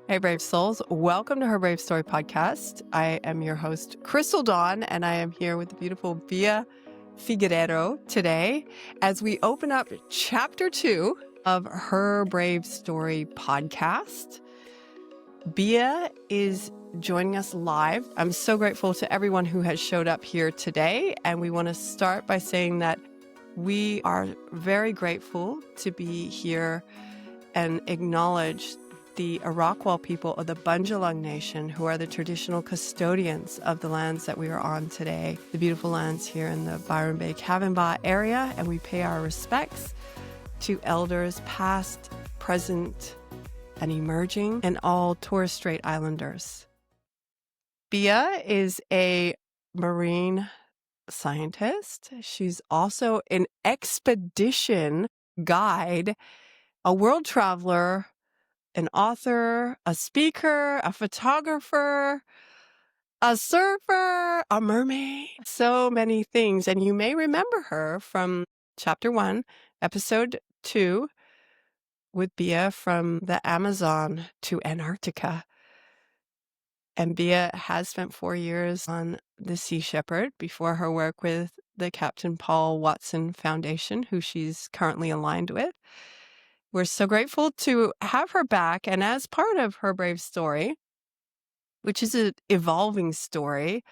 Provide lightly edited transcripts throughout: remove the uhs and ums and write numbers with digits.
Hey, Brave Souls. Welcome to her Brave Story podcast. I am your host, Chrystal Dawn, and I am here with the beautiful Bia Figueiredo today as we open up chapter 2 of her Brave Story podcast. Bia is joining us live. I'm so grateful to everyone who has showed up here today, and we want to start by saying that we are very grateful to be here and acknowledge the Arakwal people of the Bundjalung Nation, who are the traditional custodians of the lands that we are on today, the beautiful lands here in the Byron Bay Cavanagh area, and we pay our respects to elders past, present, and emerging, and all Torres Strait Islanders. Bia is a marine scientist. She's also an expedition guide, a world traveler, an author, a speaker, a photographer, a surfer, a mermaid, so many things. And you may remember her from chapter 1, episode 2, with Bia from the Amazon to Antarctica. And Bia has spent 4 years on the Sea Shepherd before her work with the Captain Paul Watson Foundation, who she's currently aligned with. We're so grateful to have her back. And as part of her Brave Story, which is an evolving story,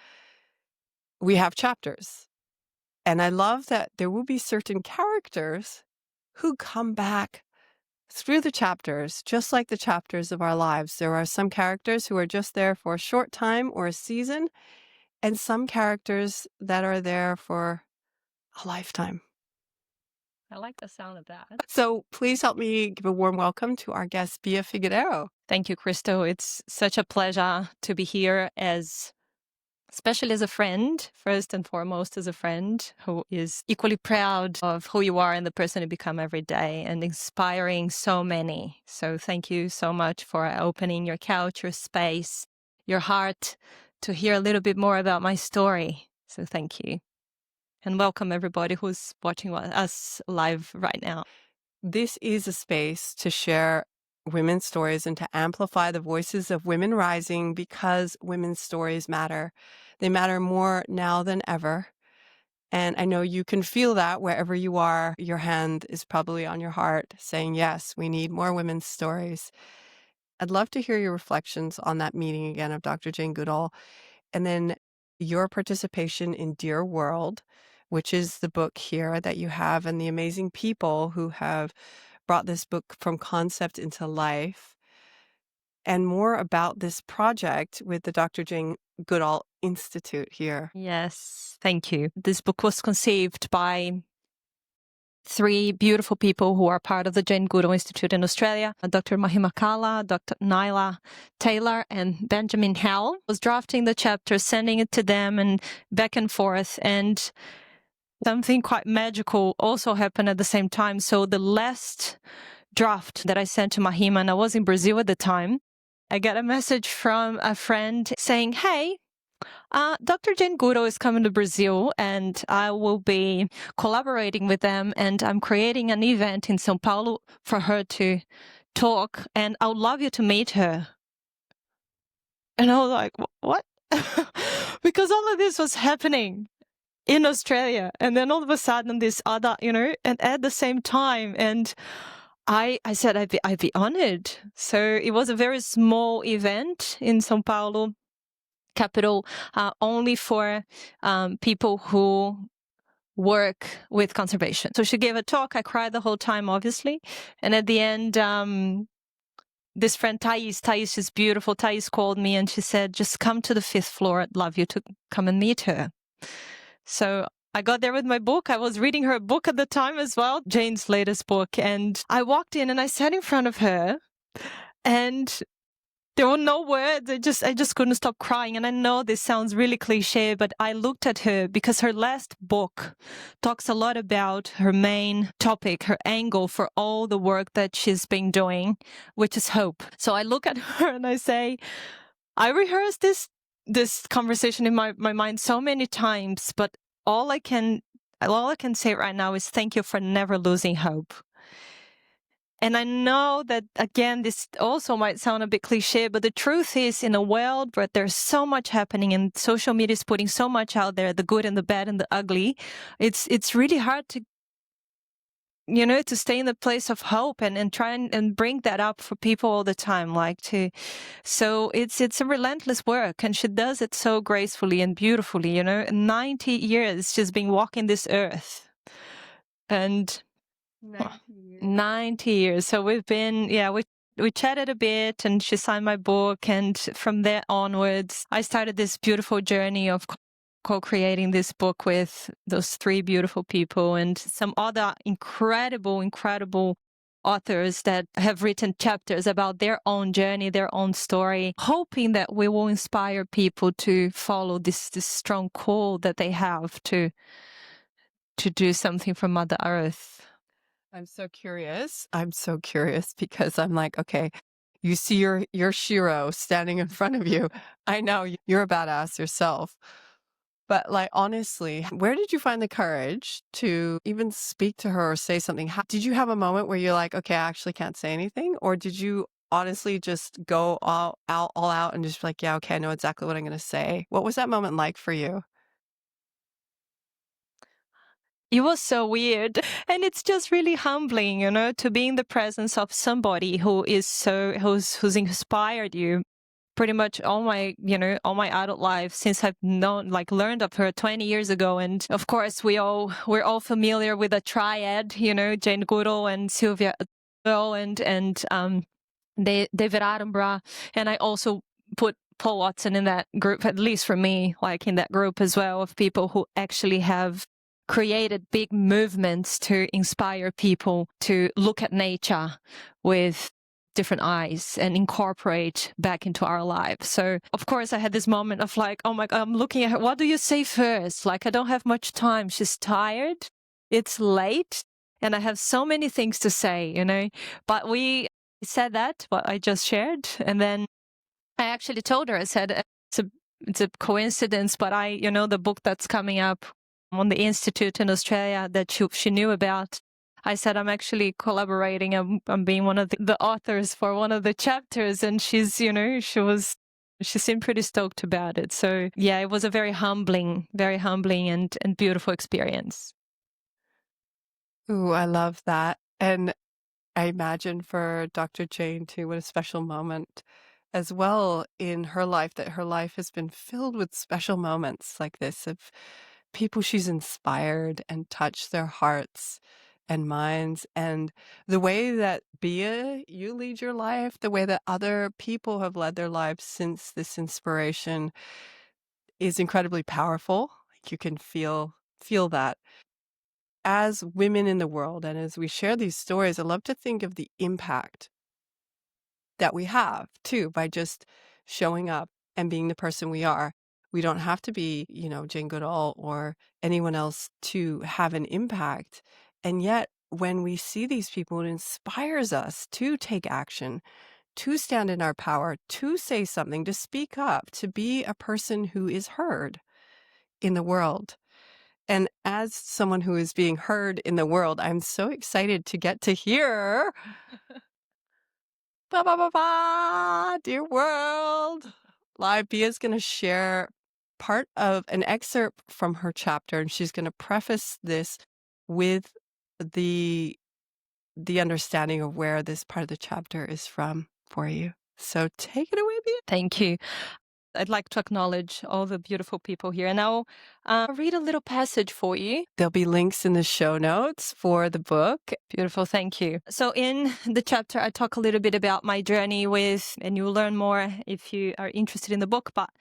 we have chapters. And I love that there will be certain characters who come back through the chapters, just like the chapters of our lives. There are some characters who are just there for a short time or a season, and some characters that are there for a lifetime. I like the sound of that. So please help me give a warm welcome to our guest, Bia Figueiredo. Thank you, Chrystal. It's such a pleasure to be here especially as a friend, first and foremost as a friend who is equally proud of who you are and the person you become every day and inspiring so many. So thank you so much for opening your couch, your space, your heart to hear a little bit more about my story. So thank you. And welcome everybody who's watching us live right now. This is a space to share women's stories and to amplify the voices of women rising because women's stories matter. They matter more now than ever. And I know you can feel that wherever you are. Your hand is probably on your heart saying, yes, we need more women's stories. I'd love to hear your reflections on that meeting again of Dr. Jane Goodall, and then your participation in Dear World, which is the book here that you have, and the amazing people who have brought this book from concept into life, and more about this project with the Dr. Jane Goodall Institute here. Yes, thank you. This book was conceived by 3 beautiful people who are part of the Jane Goodall Institute in Australia, Dr. Mahima Kala, Dr. Nyla Taylor, and Benjamin Howell. I was drafting the chapter, sending it to them and back and forth, and something quite magical also happened at the same time. So the last draft that I sent to Mahima, and I was in Brazil at the time, I got a message from a friend saying, hey, Dr. Jane Goodall is coming to Brazil and I will be collaborating with them, and I'm creating an event in São Paulo for her to talk, and I would love you to meet her. And I was like, what? Because all of this was happening in Australia, and then all of a sudden this other, and at the same time, and I said I'd be honored. So it was a very small event in São Paulo capital, only for people who work with conservation. So she gave a talk. I cried the whole time, obviously. And at the end, this friend Thais, she's beautiful. Thais called me and she said, just come to the 5th floor. I'd love you to come and meet her. So I got there with my book. I was reading her book at the time as well, Jane's latest book. And I walked in and I sat in front of her, and there were no words. I just couldn't stop crying. And I know this sounds really cliche, but I looked at her because her last book talks a lot about her main topic, her angle for all the work that she's been doing, which is hope. So I look at her and I say, I rehearsed this conversation in my mind so many times, but all I can say right now is thank you for never losing hope. And I know that, again, this also might sound a bit cliche, but the truth is, in a world where there's so much happening and social media is putting so much out there, the good and the bad and the ugly, it's really hard to, to stay in the place of hope and try and bring that up for people all the time. So it's a relentless work, and she does it so gracefully and beautifully, 90 years she's been walking this earth. And 90 years. So we've been, we chatted a bit, and she signed my book. And from there onwards, I started this beautiful journey of co-creating this book with those three beautiful people and some other incredible authors that have written chapters about their own journey, their own story, hoping that we will inspire people to follow this strong call that they have to do something for Mother Earth. I'm so curious. I'm so curious because I'm like, okay, you see your Shiro standing in front of you. I know you're a badass yourself. But like, honestly, where did you find the courage to even speak to her or say something? Did you have a moment where you're like, okay, I actually can't say anything? Or did you honestly just go all out and just be like, yeah, okay, I know exactly what I'm going to say? What was that moment like for you? It was so weird. And it's just really humbling, to be in the presence of somebody who's inspired you pretty much all my adult life, since I've learned of her 20 years ago. And of course, we're all familiar with the triad, Jane Goodall and Sylvia Goodall and David Attenborough. And I also put Paul Watson in that group, at least for me, like in that group as well, of people who actually have created big movements to inspire people to look at nature with different eyes and incorporate back into our lives. So of course I had this moment of like, oh my God, I'm looking at her. What do you say first? Like, I don't have much time. She's tired. It's late. And I have so many things to say, but we said that, what I just shared. And then I actually told her, I said, it's a coincidence, but the book that's coming up on the Institute in Australia that she knew about, I said, I'm actually collaborating. I'm being one of the authors for one of the chapters. And she seemed pretty stoked about it. So yeah, it was a very humbling and beautiful experience. Ooh, I love that. And I imagine for Dr. Jane too, what a special moment as well in her life, that her life has been filled with special moments like this of people she's inspired and touched their hearts and minds. And the way that Bia, you lead your life, the way that other people have led their lives since this inspiration is incredibly powerful. Like, you can feel that. As women in the world, and as we share these stories, I love to think of the impact that we have too by just showing up and being the person we are. We don't have to be, Jane Goodall or anyone else to have an impact. And yet, when we see these people, it inspires us to take action, to stand in our power, to say something, to speak up, to be a person who is heard in the world. And as someone who is being heard in the world, I'm so excited to get to hear ba ba ba ba, dear world. Live Bia's going to share part of an excerpt from her chapter, and she's going to preface this with the understanding of where this part of the chapter is from for you. So take it away, Bia. Thank you. I'd like to acknowledge all the beautiful people here. And I'll read a little passage for you. There'll be links in the show notes for the book. Beautiful. Thank you. So in the chapter, I talk a little bit about my journey with, and you'll learn more if you are interested in the book, but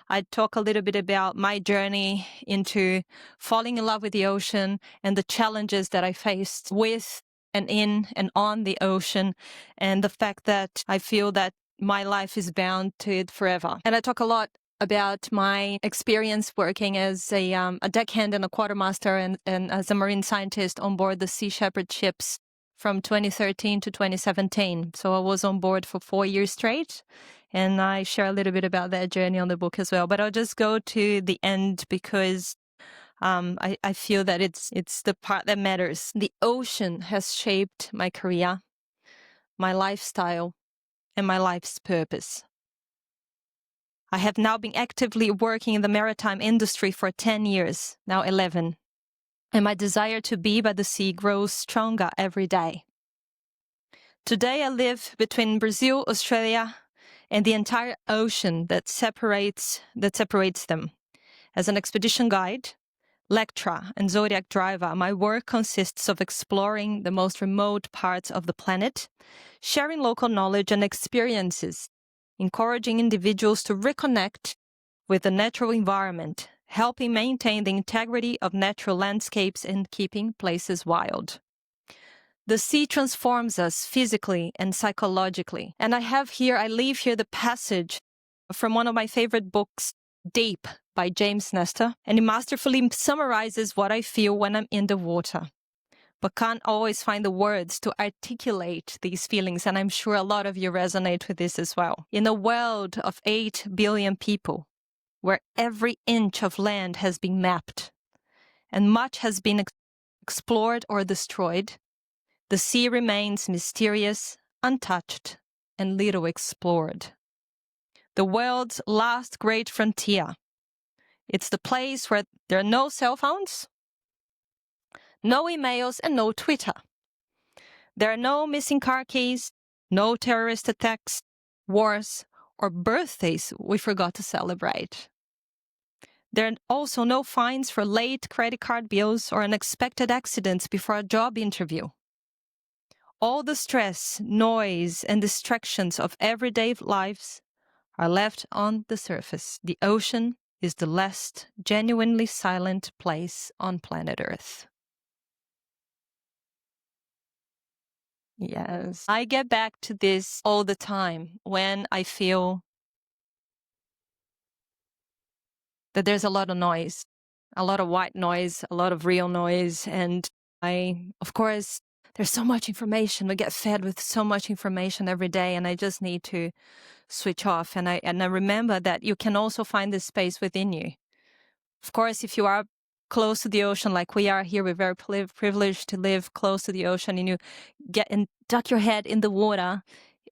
I talk a little bit about my journey into falling in love with the ocean and the challenges that I faced with and in and on the ocean, and the fact that I feel that my life is bound to it forever. And I talk a lot about my experience working as a deckhand and a quartermaster and as a marine scientist on board the Sea Shepherd ships from 2013 to 2017. So I was on board for 4 years straight, and I share a little bit about that journey on the book as well. But I'll just go to the end because I feel that it's the part that matters. The ocean has shaped my career. my lifestyle, and my life's purpose. I have now been actively working in the maritime industry for 10 years, now 11, and my desire to be by the sea grows stronger every day. Today I live between Brazil, Australia, and the entire ocean that separates them. As an expedition guide, lecturer, and zodiac driver, my work consists of exploring the most remote parts of the planet, sharing local knowledge and experiences, encouraging individuals to reconnect with the natural environment, helping maintain the integrity of natural landscapes and keeping places wild. The sea transforms us physically and psychologically. And I leave here the passage from one of my favorite books, Deep, by James Nestor, and it masterfully summarizes what I feel when I'm in the water, but can't always find the words to articulate these feelings, and I'm sure a lot of you resonate with this as well. In a world of 8 billion people, where every inch of land has been mapped, and much has been explored or destroyed, the sea remains mysterious, untouched, and little explored. The world's last great frontier. It's the place where there are no cell phones, no emails, and no Twitter. There are no missing car keys, no terrorist attacks, wars, or birthdays we forgot to celebrate. There are also no fines for late credit card bills or unexpected accidents before a job interview. All the stress, noise, and distractions of everyday lives are left on the surface. The ocean is the last genuinely silent place on planet Earth. Yes. I get back to this all the time when I feel that there's a lot of noise, a lot of white noise, a lot of real noise. And of course, there's so much information. We get fed with so much information every day, and I just need to switch off. And I remember that you can also find this space within you. Of course, if you are close to the ocean, like we are here, we're very privileged to live close to the ocean, and you get and duck your head in the water.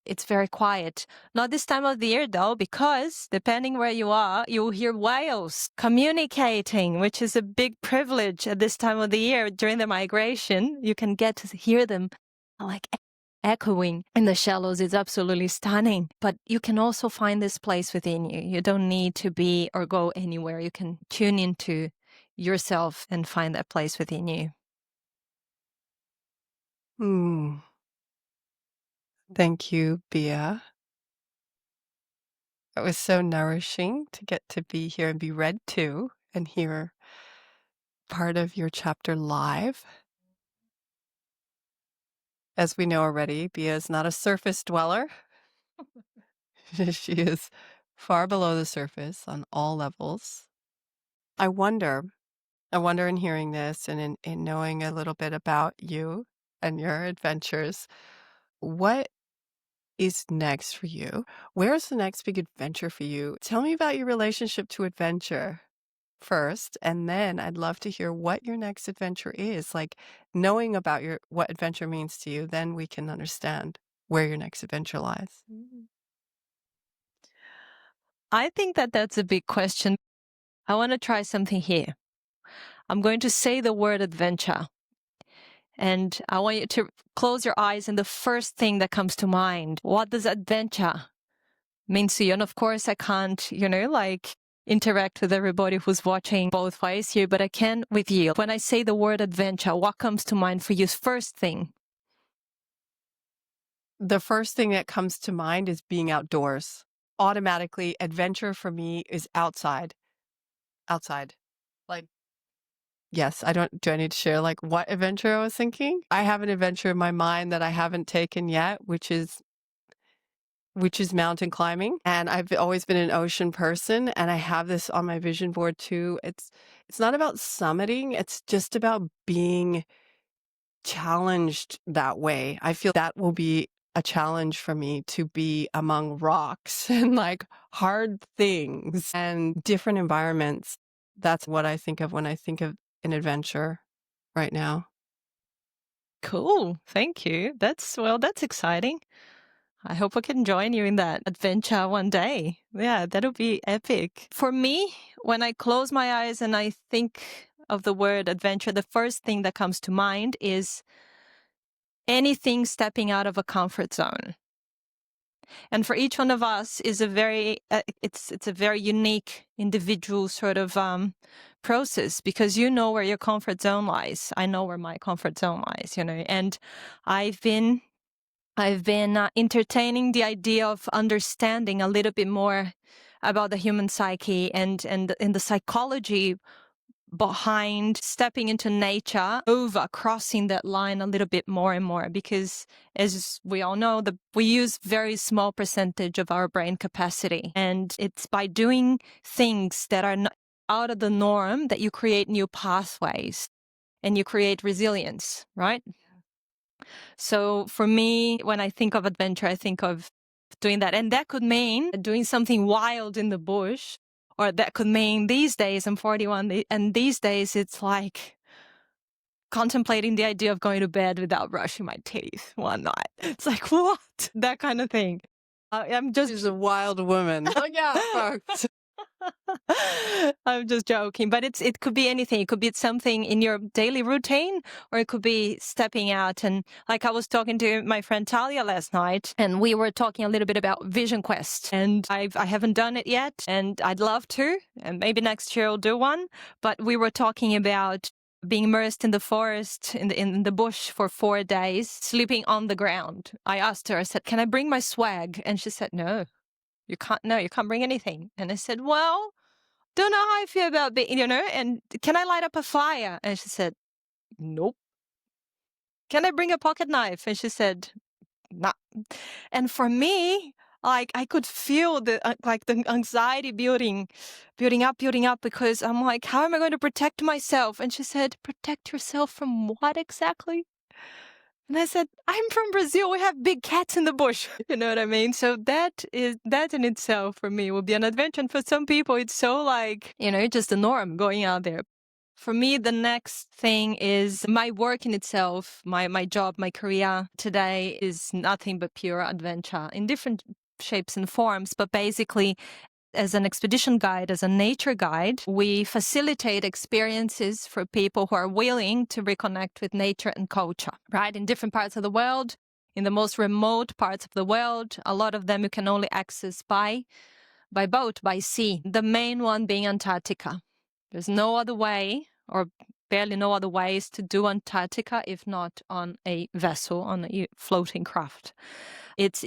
It's very quiet. Not this time of the year, though, because depending where you are, you'll hear whales communicating, which is a big privilege at this time of the year. During the migration, you can get to hear them like echoing in the shallows. It's absolutely stunning. But you can also find this place within you. You don't need to be or go anywhere. You can tune into yourself and find that place within you. Thank you, Bia. It was so nourishing to get to be here and be read to and hear part of your chapter live. As we know already, Bia is not a surface dweller. She is far below the surface on all levels. I wonder in hearing this and in knowing a little bit about you and your adventures, what is next for you? Where's the next big adventure for you? Tell me about your relationship to adventure first, and then I'd love to hear what your next adventure is. Like, knowing about what adventure means to you, then we can understand where your next adventure lies. I think that that's a big question. I want to try something here. I'm going to say the word adventure. And I want you to close your eyes, and the first thing that comes to mind, what does adventure mean to you? And of course, I can't, interact with everybody who's watching both ways here, but I can with you. When I say the word adventure, what comes to mind for you? First thing. The first thing that comes to mind is being outdoors. Automatically, adventure for me is outside. Like, yes, do I need to share like what adventure I was thinking? I have an adventure in my mind that I haven't taken yet, which is mountain climbing. And I've always been an ocean person, and I have this on my vision board too. It's not about summiting, it's just about being challenged that way. I feel that will be a challenge for me, to be among rocks and like hard things and different environments. That's what I think of when I think of an adventure right now. Cool. Thank you. That's exciting. I hope I can join you in that adventure one day. Yeah, that'll be epic. For me, when I close my eyes and I think of the word adventure, the first thing that comes to mind is anything stepping out of a comfort zone. And for each one of us is a very it's a very unique individual sort of process, because you know where your comfort zone lies. I know where my comfort zone lies, and I've been entertaining the idea of understanding a little bit more about the human psyche and in the psychology behind stepping into nature, over crossing that line a little bit more and more, because as we all know, we use very small percentage of our brain capacity, and it's by doing things that are out of the norm that you create new pathways and you create resilience, right? So for me, when I think of adventure, I think of doing that. And that could mean doing something wild in the bush, or that could mean these days, I'm 41, and these days it's like contemplating the idea of going to bed without brushing my teeth one night. It's like, what? That kind of thing. I'm just... She's a wild woman. Look out, folks. I'm just joking, but it could be anything. It could be something in your daily routine, or it could be stepping out. And like, I was talking to my friend Talia last night, and we were talking a little bit about Vision Quest, and I haven't done it yet, and I'd love to, and maybe next year I'll do one. But we were talking about being immersed in the forest, in the bush for 4 days, sleeping on the ground. I asked her, I said, can I bring my swag? And she said, no. You can't bring anything. And I said, well, don't know how I feel about being, and can I light up a fire? And she said, nope. Can I bring a pocket knife? And she said, nah. And for me, like, I could feel the anxiety building up, because I'm like, how am I going to protect myself? And she said, protect yourself from what exactly? And I said, I'm from Brazil. We have big cats in the bush. You know what I mean? So that in itself for me will be an adventure. And for some people, it's so like, just the norm going out there. For me, the next thing is my work in itself, my job, my career today is nothing but pure adventure in different shapes and forms. But basically, as an expedition guide, as a nature guide, we facilitate experiences for people who are willing to reconnect with nature and culture, right? In different parts of the world, in the most remote parts of the world, a lot of them you can only access by boat, by sea. The main one being Antarctica. There's no other way, or barely no other ways to do Antarctica if not on a vessel, on a floating craft. It's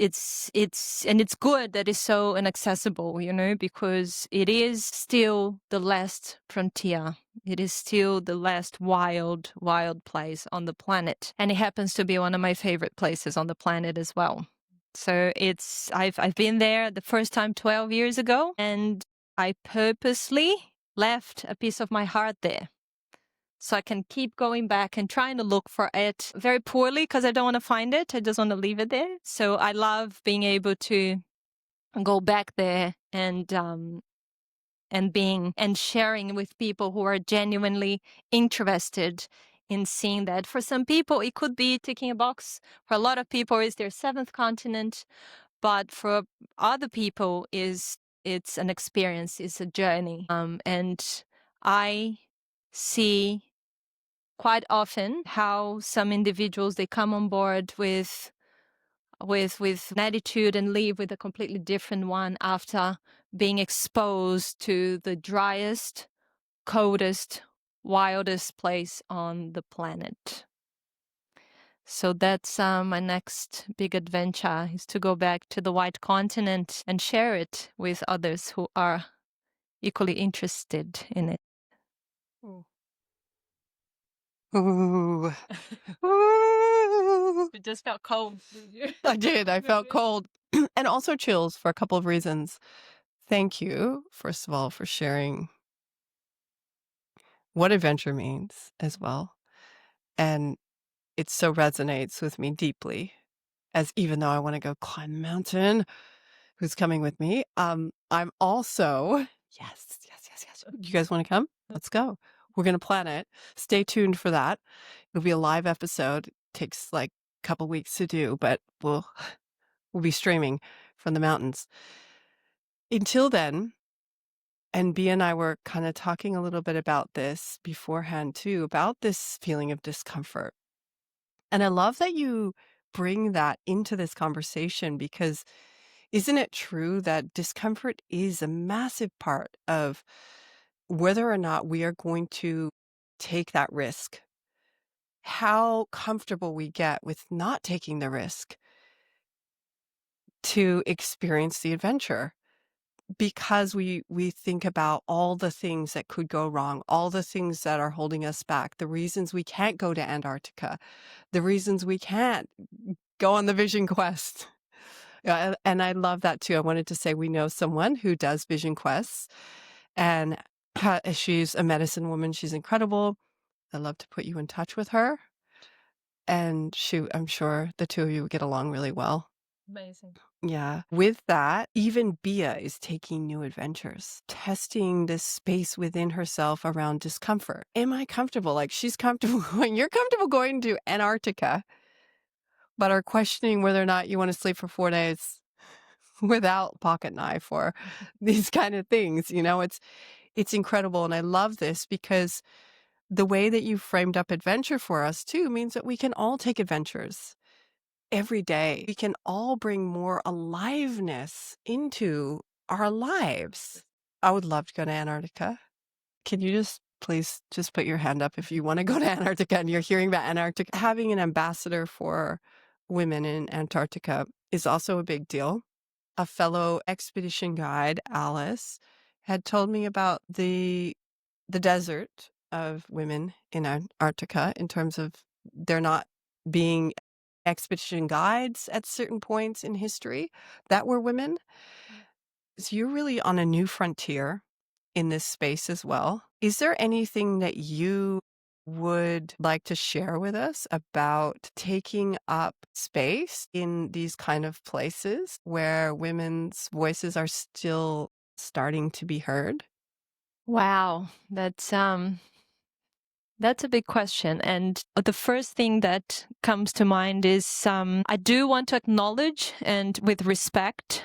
good that it's so inaccessible, because it is still the last frontier. It is still the last wild place on the planet. And it happens to be one of my favorite places on the planet as well. So I've been there the first time 12 years ago, and I purposely left a piece of my heart there, so I can keep going back and trying to look for it very poorly, because I don't want to find it. I just want to leave it there. So I love being able to go back there and sharing with people who are genuinely interested in seeing that. For some people, it could be ticking a box. For a lot of people, it's their seventh continent. But for other people, it's an experience, it's a journey. And I see quite often how some individuals, they come on board with an attitude and leave with a completely different one after being exposed to the driest, coldest, wildest place on the planet. So that's my next big adventure, is to go back to the White Continent and share it with others who are equally interested in it. Ooh. Ooh. Ooh. It just felt cold. I did. I felt cold. And also chills for a couple of reasons. Thank you, first of all, for sharing what adventure means as well. And it so resonates with me deeply, as even though I want to go climb the mountain, who's coming with me? I'm also, yes. You guys want to come? Let's go. We're going to plan it. Stay tuned for that. It'll be a live episode. takes like a couple weeks to do, but we'll be streaming from the mountains. Until then, and Bea and I were kind of talking a little bit about this beforehand too, about this feeling of discomfort. And I love that you bring that into this conversation, because isn't it true that discomfort is a massive part of whether or not we are going to take that risk? How comfortable we get with not taking the risk to experience the adventure, because we think about all the things that could go wrong, all the things that are holding us back, the reasons we can't go to Antarctica, the reasons we can't go on the vision quest. Yeah, and I love that too. I wanted to say we know someone who does vision quests, and she's a medicine woman. She's incredible. I'd love to put you in touch with her. And I'm sure the two of you would get along really well. Amazing. Yeah. With that, even Bia is taking new adventures, testing this space within herself around discomfort. Am I comfortable? Like, she's comfortable going, you're comfortable going to Antarctica, but are questioning whether or not you want to sleep for 4 days without pocket knife or these kind of things. It's incredible. And I love this because the way that you framed up adventure for us too means that we can all take adventures every day. We can all bring more aliveness into our lives. I would love to go to Antarctica. Can you just please just put your hand up if you want to go to Antarctica and you're hearing about Antarctica? Having an ambassador for women in Antarctica is also a big deal. A fellow expedition guide, Alice, had told me about the desert of women in Antarctica, in terms of there not being expedition guides at certain points in history that were women. So you're really on a new frontier in this space as well. Is there anything that you would like to share with us about taking up space in these kind of places where women's voices are still starting to be heard? Wow, that's a big question. And the first thing that comes to mind is I do want to acknowledge, and with respect,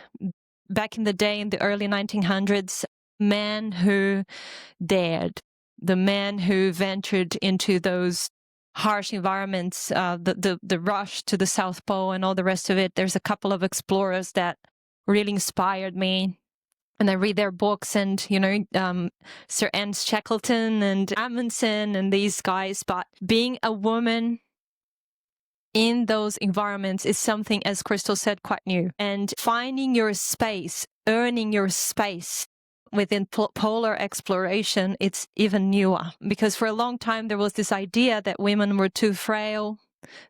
back in the day, in the early 1900s, men who dared, the men who ventured into those harsh environments, the rush to the South Pole and all the rest of it. There's a couple of explorers that really inspired me. And I read their books, and, Sir Ernst Shackleton and Amundsen and these guys. But being a woman in those environments is something, as Chrystal said, quite new. And finding your space, earning your space within polar exploration, it's even newer. Because for a long time, there was this idea that women were too frail,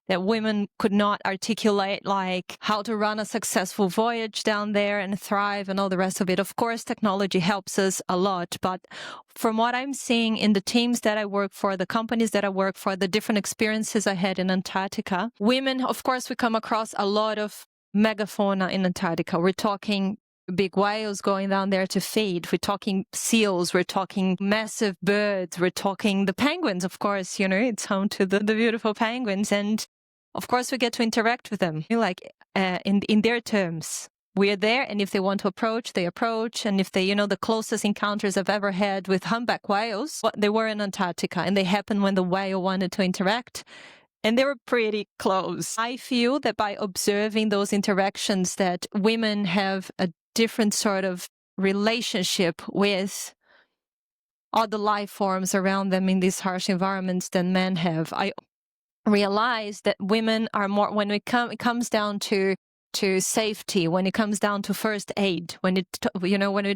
that women could not articulate like how to run a successful voyage down there and thrive and all the rest of it. Of course, technology helps us a lot, but from what I'm seeing in the teams that I work for, the companies that I work for, the different experiences I had in Antarctica, women, of course, we come across a lot of megafauna in Antarctica. We're talking big whales going down there to feed. We're talking seals. We're talking massive birds. We're talking the penguins, of course. It's home to the beautiful penguins. And of course, we get to interact with them, like in their terms. We're there, and if they want to approach, they approach. And if they, the closest encounters I've ever had with humpback whales, they were in Antarctica, and they happened when the whale wanted to interact. And they were pretty close. I feel that by observing those interactions, that women have a different sort of relationship with other life forms around them in these harsh environments than men have. I realize that women are more, when it comes down to safety, when it comes down to first aid,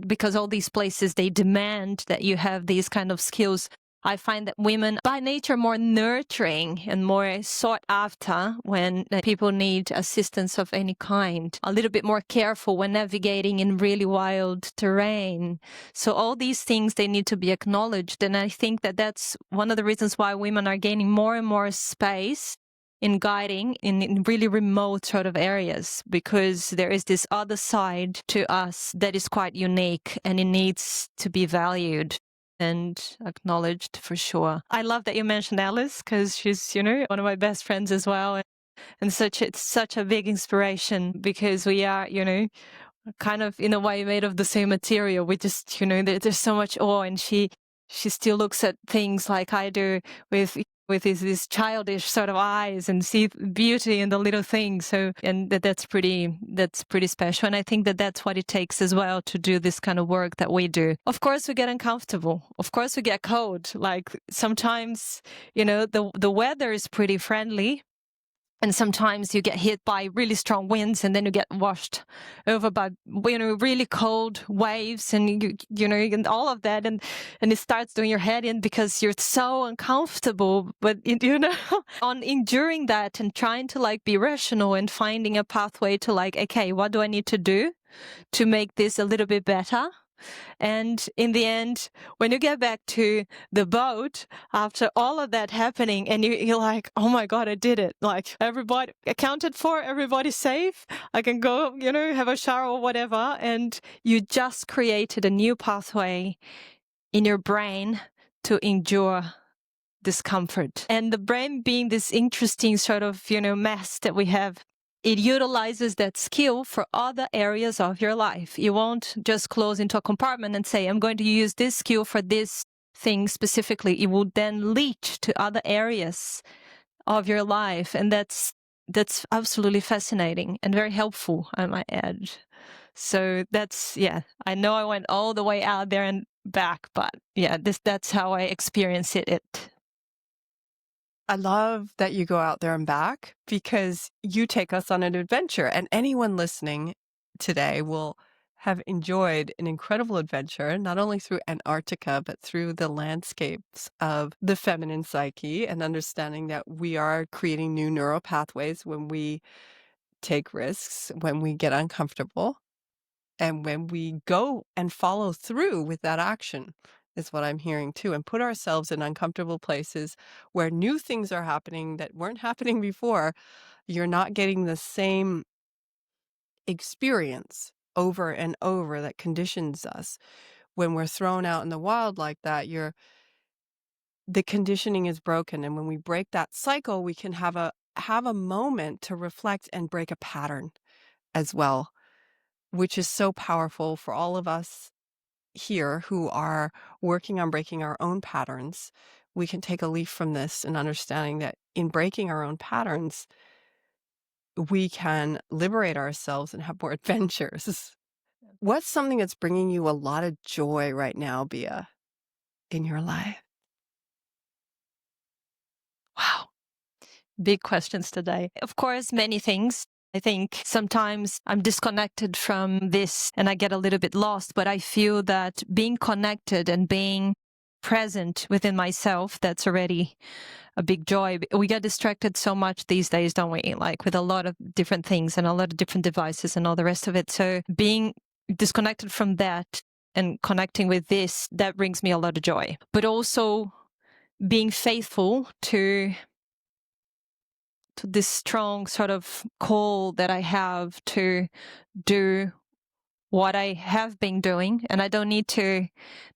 because all these places, they demand that you have these kind of skills. I find that women, by nature, more nurturing and more sought after when people need assistance of any kind, a little bit more careful when navigating in really wild terrain. So all these things, they need to be acknowledged. And I think that that's one of the reasons why women are gaining more and more space in guiding in really remote sort of areas, because there is this other side to us that is quite unique, and it needs to be valued. and acknowledged for sure. I love that you mentioned Alice because she's, one of my best friends as well. And it's such a big inspiration because we are, kind of in a way made of the same material. We just, there's so much awe, and she still looks at things like I do with these childish sort of eyes and see beauty in the little things. So, and that's pretty special. And I think that's what it takes as well to do this kind of work that we do. Of course, we get uncomfortable. Of course, we get cold. Like sometimes, the weather is pretty friendly. And sometimes you get hit by really strong winds, and then you get washed over by, really cold waves, and and all of that, and it starts doing your head in because you're so uncomfortable. But on enduring that and trying to be rational and finding a pathway to okay, what do I need to do to make this a little bit better? And in the end, when you get back to the boat after all of that happening, and you're like, oh my God, I did it. Like everybody accounted for, everybody's safe. I can go, have a shower or whatever. And you just created a new pathway in your brain to endure discomfort. And the brain being this interesting sort of, mess that we have, it utilizes that skill for other areas of your life. You won't just close into a compartment and say, I'm going to use this skill for this thing specifically. It will then leach to other areas of your life. And that's absolutely fascinating and very helpful, I might add. So I know I went all the way out there and back, but that's how I experience it. I love that you go out there and back because you take us on an adventure, and anyone listening today will have enjoyed an incredible adventure, not only through Antarctica, but through the landscapes of the feminine psyche, and understanding that we are creating new neural pathways when we take risks, when we get uncomfortable, and when we go and follow through with that action. Is what I'm hearing too, and put ourselves in uncomfortable places where new things are happening that weren't happening before. You're not getting the same experience over and over that conditions us. When we're thrown out in the wild like that, the conditioning is broken, and when we break that cycle, we can have a moment to reflect and break a pattern as well, which is so powerful for all of us here who are working on breaking our own patterns. We can take a leaf from this and understanding that in breaking our own patterns, we can liberate ourselves and have more adventures. What's something that's bringing you a lot of joy right now, Bia, in your life? Wow. Big questions today. Of course, many things. I think sometimes I'm disconnected from this and I get a little bit lost, but I feel that being connected and being present within myself, that's already a big joy. We get distracted so much these days, don't we? Like with a lot of different things and a lot of different devices and all the rest of it. So being disconnected from that and connecting with this, that brings me a lot of joy. But also being faithful to this strong sort of call that I have to do what I have been doing. And I don't need to,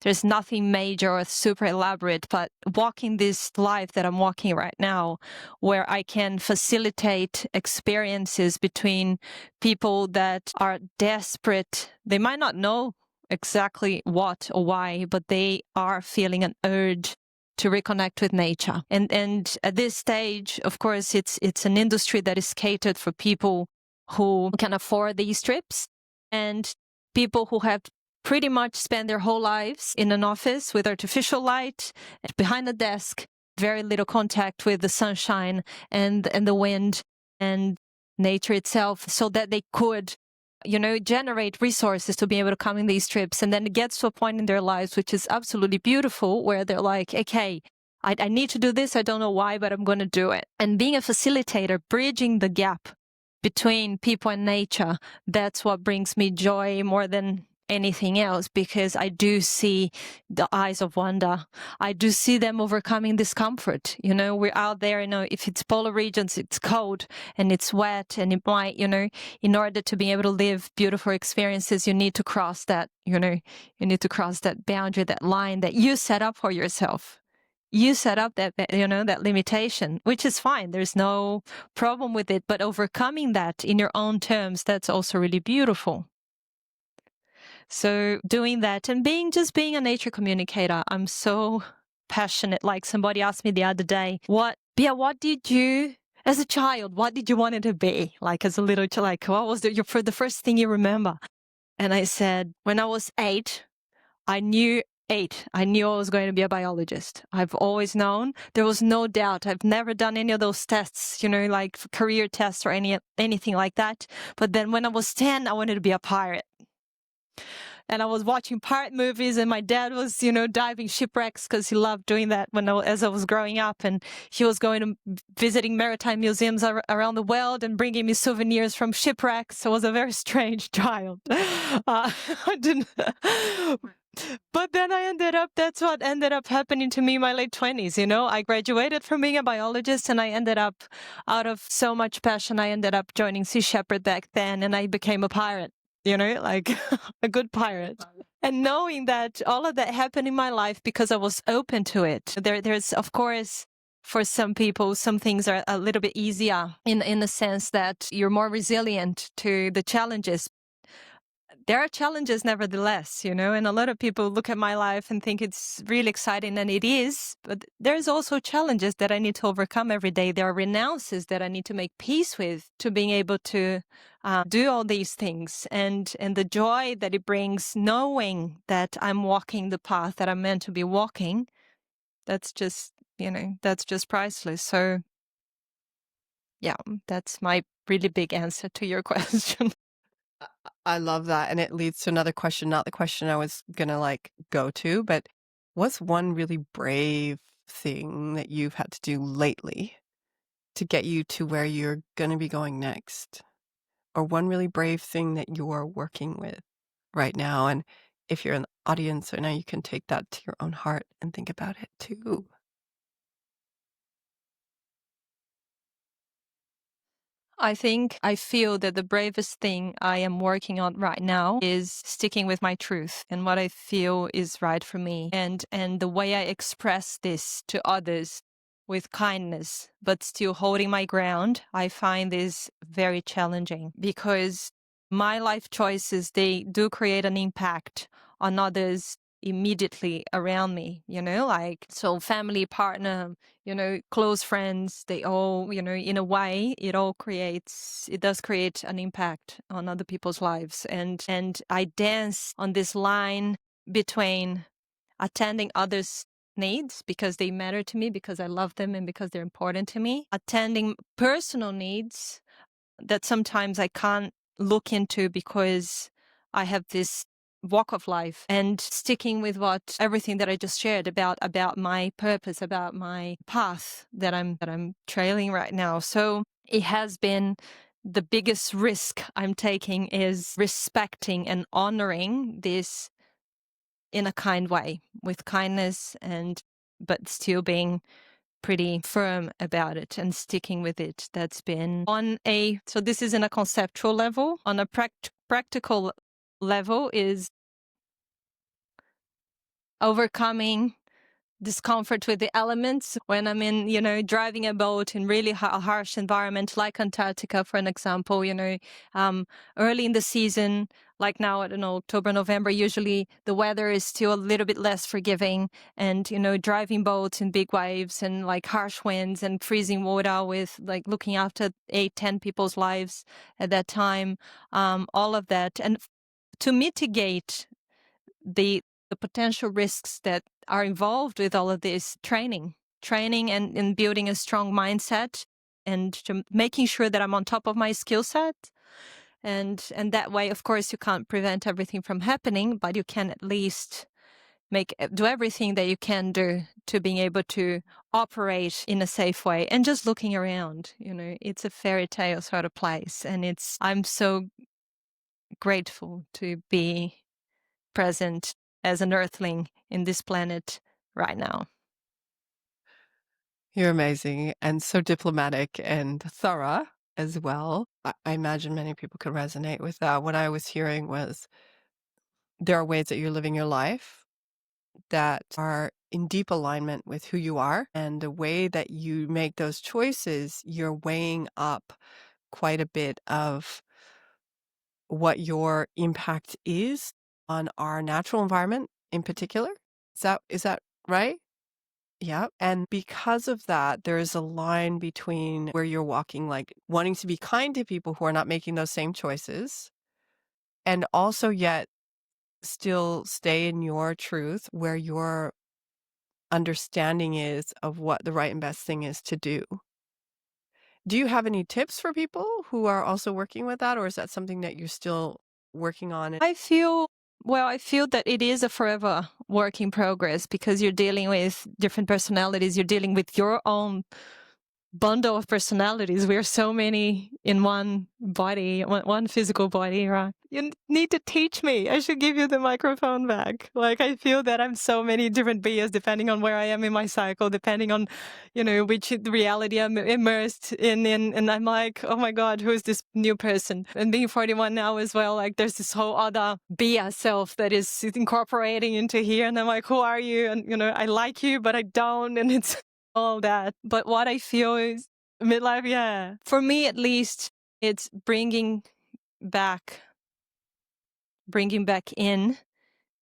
there's nothing major or super elaborate, but walking this life that I'm walking right now, where I can facilitate experiences between people that are desperate. They might not know exactly what or why, but they are feeling an urge to reconnect with nature. And at this stage, of course, it's an industry that is catered for people who can afford these trips and people who have pretty much spent their whole lives in an office with artificial light, behind a desk, very little contact with the sunshine and the wind and nature itself, so that they could generate resources to be able to come in these trips. And then it gets to a point in their lives, which is absolutely beautiful, where they're like, okay, I need to do this. I don't know why, but I'm going to do it. And being a facilitator, bridging the gap between people and nature, that's what brings me joy more than anything else, because I do see the eyes of wonder. I do see them overcoming discomfort. We're out there, if it's polar regions, it's cold and it's wet and it might, in order to be able to live beautiful experiences, you need to cross that, you need to cross that boundary, that line that you set up for yourself. You set up that limitation, which is fine. There's no problem with it, but overcoming that in your own terms, that's also really beautiful. So doing that and being a nature communicator, I'm so passionate. Like somebody asked me the other day, Bia, what did you, as a child, what did you want it to be? Like as a little child, like what was the first thing you remember? And I said, when I was 8, I knew I was going to be a biologist. I've always known. There was no doubt. I've never done any of those tests, like career tests or anything like that. But then when I was 10, I wanted to be a pirate. And I was watching pirate movies, and my dad was, diving shipwrecks because he loved doing that as I was growing up. And he was going to visiting maritime museums around the world and bringing me souvenirs from shipwrecks. So I was a very strange child. I didn't. But then that's what ended up happening to me in my late 20s. I graduated from being a biologist, and I ended up, out of so much passion, I ended up joining Sea Shepherd back then, and I became a pirate. Like a good pirate. And knowing that all of that happened in my life because I was open to it. There's, of course, for some people, some things are a little bit easier in the sense that you're more resilient to the challenges. There are challenges nevertheless, and a lot of people look at my life and think it's really exciting, and it is, but there's also challenges that I need to overcome every day. There are renounces that I need to make peace with to being able to do all these things, and the joy that it brings knowing that I'm walking the path that I'm meant to be walking, that's just priceless. So yeah, that's my really big answer to your question. I love that. And it leads to another question, not the question I was going to go to, but what's one really brave thing that you've had to do lately to get you to where you're going to be going next? Or one really brave thing that you're working with right now? And if you're in the audience right now, you can take that to your own heart and think about it too. I feel that the bravest thing I am working on right now is sticking with my truth and what I feel is right for me, and the way I express this to others with kindness, but still holding my ground. I find this very challenging because my life choices, they do create an impact on others immediately around me, so family, partner, close friends, they all, in a way, it does create an impact on other people's lives. And I dance on this line between attending others' needs because they matter to me, because I love them and because they're important to me, attending personal needs that sometimes I can't look into because I have this walk of life, and sticking with everything that I just shared about my purpose, about my path that I'm trailing right now. So it has been the biggest risk I'm taking is respecting and honoring this in a kind way, with kindness, but still being pretty firm about it and sticking with it. That's been so this is in a conceptual level. On a practical level is overcoming discomfort with the elements when I'm in, driving a boat in really harsh environment like Antarctica, for an example, early in the season, like now, I don't know, October, November, usually the weather is still a little bit less forgiving, and, driving boats in big waves and like harsh winds and freezing water with like looking after 8-10 people's lives at that time, all of that. And to mitigate the potential risks that are involved with all of this training and building a strong mindset, and making sure that I'm on top of my skill set. And that way, of course, you can't prevent everything from happening, but you can at least do everything that you can do to being able to operate in a safe way. And just looking around, it's a fairy tale sort of place. And I'm so grateful to be present as an earthling in this planet right now. You're amazing and so diplomatic and thorough as well. I imagine many people could resonate with that. What I was hearing was there are ways that you're living your life that are in deep alignment with who you are. And the way that you make those choices, you're weighing up quite a bit of what your impact is on our natural environment in particular. Is that right? Yeah. And because of that, there is a line between where you're walking, like wanting to be kind to people who are not making those same choices, and also yet still stay in your truth where your understanding is of what the right and best thing is to do. Do you have any tips for people who are also working with that, or is that something that you're still working on? I feel that it is a forever work in progress because you're dealing with different personalities. You're dealing with your own bundle of personalities. We're so many in one body, one physical body, right? You need to teach me. I should give you the microphone back. Like, I feel that I'm so many different Bias depending on where I am in my cycle, depending on, which reality I'm immersed in. And I'm like, oh my God, who is this new person? And being 41 now as well, like there's this whole other Bia self that is incorporating into here. And I'm like, who are you? And, I like you, but I don't. And it's all that. But what I feel is midlife, yeah. For me, at least, it's bringing back in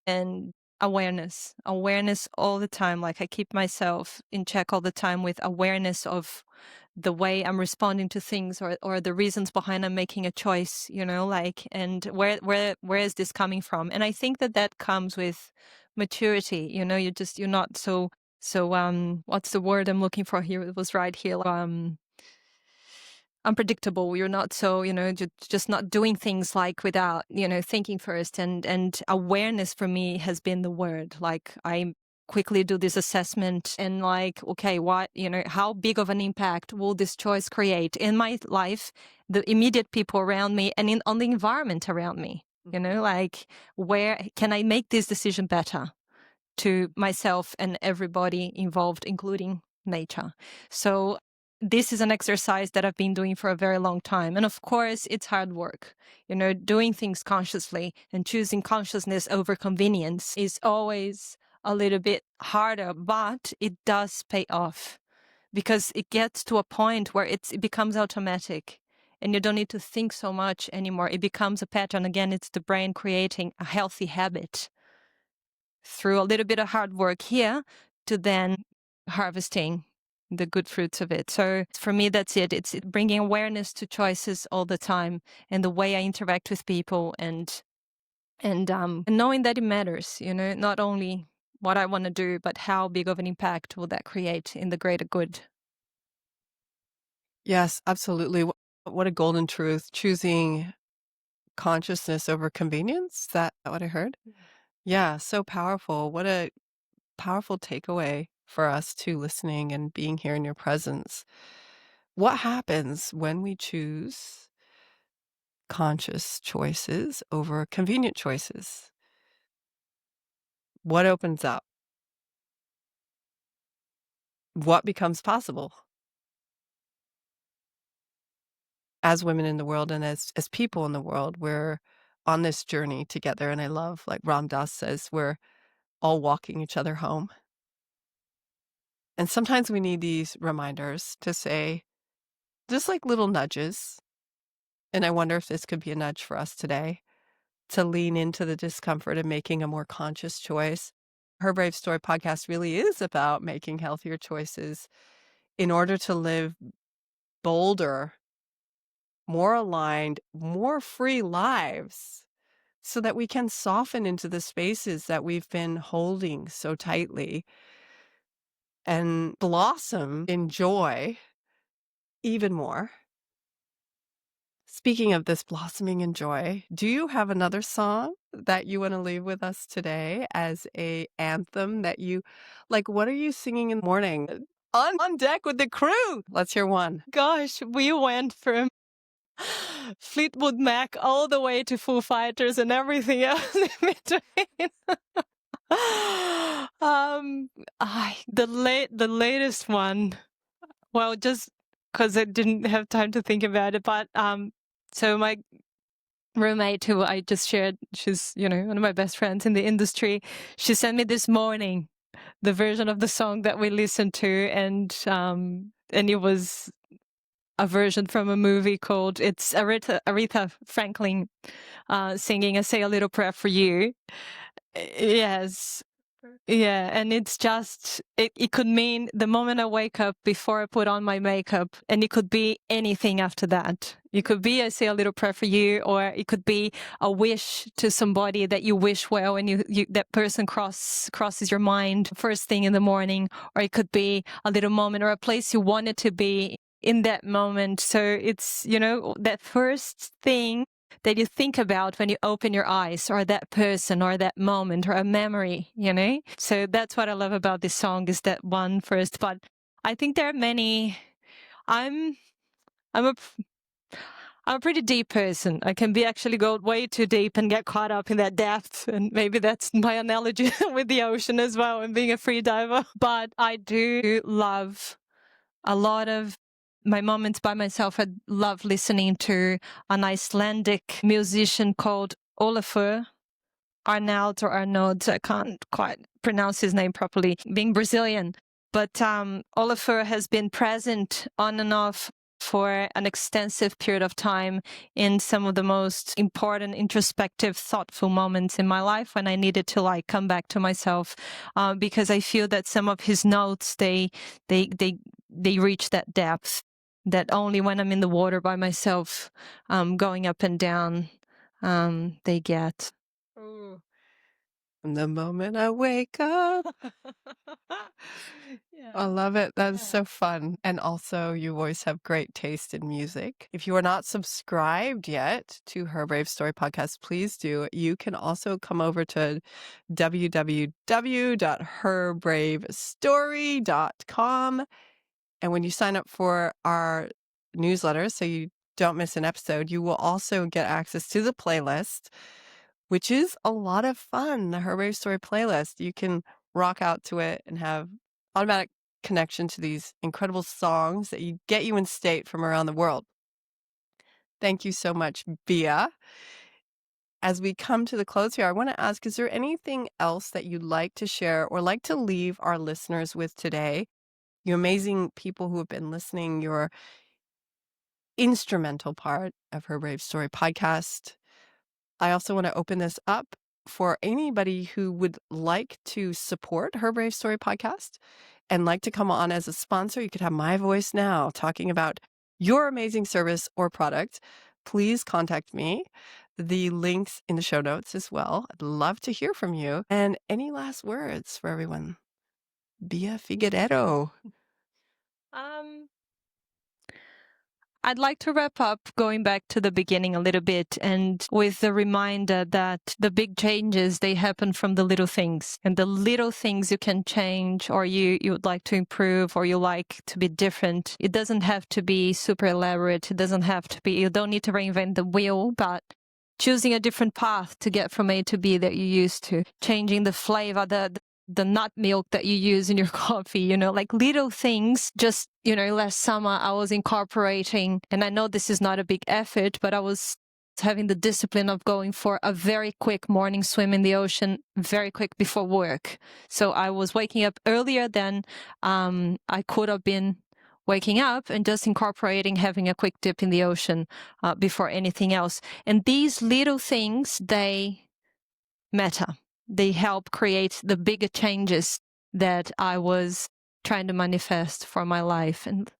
and awareness all the time. Like I keep myself in check all the time with awareness of the way I'm responding to things or the reasons behind I'm making a choice, and where is this coming from? And I think that comes with maturity. You're not so what's the word I'm looking for here? It was right here. Unpredictable. You're not so, just not doing things like without, thinking first. And awareness for me has been the word. Like I quickly do this assessment and like, okay, how big of an impact will this choice create in my life, the immediate people around me and on the environment around me? Like where can I make this decision better to myself and everybody involved, including nature? So this is an exercise that I've been doing for a very long time. And of course, it's hard work. Doing things consciously and choosing consciousness over convenience is always a little bit harder, but it does pay off because it gets to a point where it becomes automatic and you don't need to think so much anymore. It becomes a pattern. Again, it's the brain creating a healthy habit through a little bit of hard work here to then harvesting the good fruits of it. So for me, that's it. It's bringing awareness to choices all the time and the way I interact with people and knowing that it matters, not only what I want to do, but how big of an impact will that create in the greater good. Yes, absolutely. What a golden truth. Choosing consciousness over convenience. Is that what I heard? Yeah, so powerful. What a powerful takeaway for us too, listening and being here in your presence. What happens when we choose conscious choices over convenient choices? What opens up? What becomes possible? As women in the world and as people in the world, we're on this journey together. And I love, like Ram Dass says, we're all walking each other home. And sometimes we need these reminders to say, just like little nudges. And I wonder if this could be a nudge for us today to lean into the discomfort of making a more conscious choice. Her Brave Story podcast really is about making healthier choices in order to live bolder, more aligned, more free lives so that we can soften into the spaces that we've been holding so tightly and blossom in joy even more. Speaking of this blossoming in joy, do you have another song that you want to leave with us today as a anthem that you like? What are you singing in the morning? On deck with the crew. Let's hear one. Gosh, we went from Fleetwood Mac all the way to Foo Fighters and everything else in between. The latest one. Well, just because I didn't have time to think about it, but so my roommate who I just shared, she's one of my best friends in the industry. She sent me this morning the version of the song that we listened to, and it was a version from a movie called it's Aretha Franklin singing "I Say a Little Prayer for You." Yes. Yeah, and it's just, it could mean the moment I wake up before I put on my makeup, and it could be anything after that. It could be I say a little prayer for you, or it could be a wish to somebody that you wish well, and that person crosses your mind first thing in the morning, or it could be a little moment or a place you wanted to be in that moment. So it's, that first thing that you think about when you open your eyes, or that person, or that moment, or a memory, So that's what I love about this song, is that one first. But I think there are many. I'm a pretty deep person. I can actually go way too deep and get caught up in that depth. And maybe that's my analogy with the ocean as well, and being a free diver. But I do love a lot of my moments by myself. I love listening to an Icelandic musician called Olafur Arnaud. I can't quite pronounce his name properly, being Brazilian. But Olafur has been present on and off for an extensive period of time in some of the most important, introspective, thoughtful moments in my life, when I needed to come back to myself, because I feel that some of his notes, they reach that depth that only when I'm in the water by myself, going up and down, they get. Ooh. From the moment I wake up. I love it. That is so fun. And also, you always have great taste in music. If you are not subscribed yet to Her Brave Story podcast, please do. You can also come over to www.herbravestory.com. And when you sign up for our newsletter, so you don't miss an episode, you will also get access to the playlist, which is a lot of fun. The Her Brave Story playlist. You can rock out to it and have automatic connection to these incredible songs that get you in state from around the world. Thank you so much, Bia. As we come to the close here, I want to ask, is there anything else that you'd like to share or like to leave our listeners with today? You amazing people who have been listening, you're instrumental part of Her Brave Story podcast. I also want to open this up for anybody who would like to support Her Brave Story podcast and like to come on as a sponsor. You could have my voice now talking about your amazing service or product. Please contact me. The links in the show notes as well. I'd love to hear from you. And any last words for everyone? Bia Figueiredo. I'd like to wrap up going back to the beginning a little bit, and with the reminder that the big changes, they happen from the little things, and the little things you can change, or you would like to improve, or you like to be different. It doesn't have to be super elaborate. It doesn't have to be, you don't need to reinvent the wheel, but choosing a different path to get from A to B that you used to, changing the flavor, the nut milk that you use in your coffee, like little things. Just, last summer I was incorporating, and I know this is not a big effort, but I was having the discipline of going for a very quick morning swim in the ocean, very quick before work. So I was waking up earlier than I could have been waking up, and just incorporating having a quick dip in the ocean before anything else. And these little things, they matter. They help create the bigger changes that I was trying to manifest for my life. And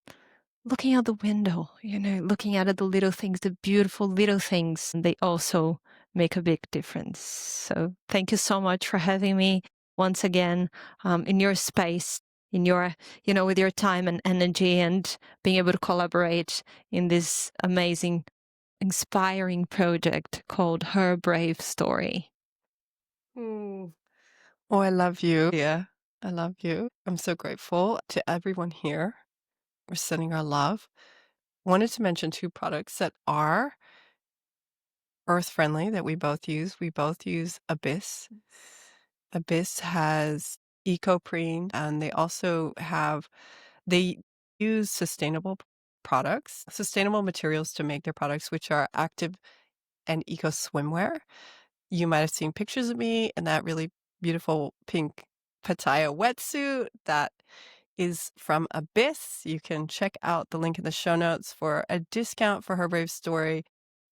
looking out the window, looking at the little things, the beautiful little things, they also make a big difference. So thank you so much for having me once again in your space, in your, with your time and energy, and being able to collaborate in this amazing, inspiring project called Her Brave Story. Oh, I love you. Yeah, I love you. I'm so grateful to everyone here. We're sending our love. wanted to mention 2 products that are earth-friendly that we both use. We both use Abyss. Abyss has ecoprene, and they use sustainable products, sustainable materials to make their products, which are active and eco swimwear. You might have seen pictures of me in that really beautiful pink Pattaya wetsuit that is from Abyss. You can check out the link in the show notes for a discount for Her Brave Story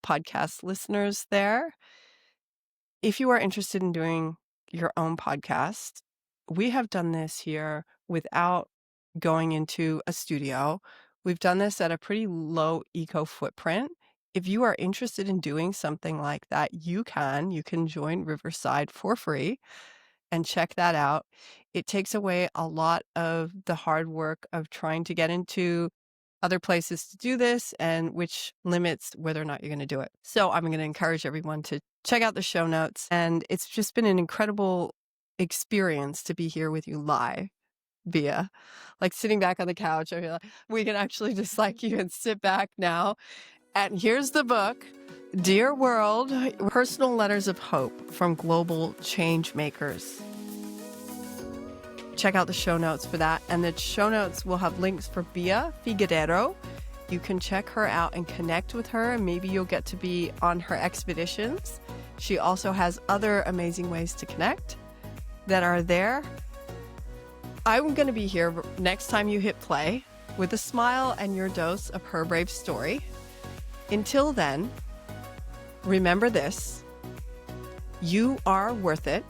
podcast listeners there. If you are interested in doing your own podcast, we have done this here without going into a studio. We've done this at a pretty low eco footprint. If you are interested in doing something like that, you can join Riverside for free and check that out. It takes away a lot of the hard work of trying to get into other places to do this, and which limits whether or not you're going to do it. So I'm going to encourage everyone to check out the show notes. And it's just been an incredible experience to be here with you live, Bia. Like sitting back on the couch, I feel like we can actually just you can sit back now. And here's the book, Dear World, Personal Letters of Hope from Global Change Makers. Check out the show notes for that. And the show notes will have links for Bia Figueiredo. You can check her out and connect with her, and maybe you'll get to be on her expeditions. She also has other amazing ways to connect that are there. I'm going to be here next time you hit play with a smile and your dose of Her Brave Story. Until then, remember this: you are worth it,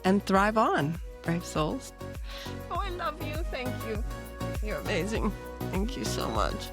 and thrive on, brave souls. Oh, I love you. Thank you. You're amazing. Thank you so much.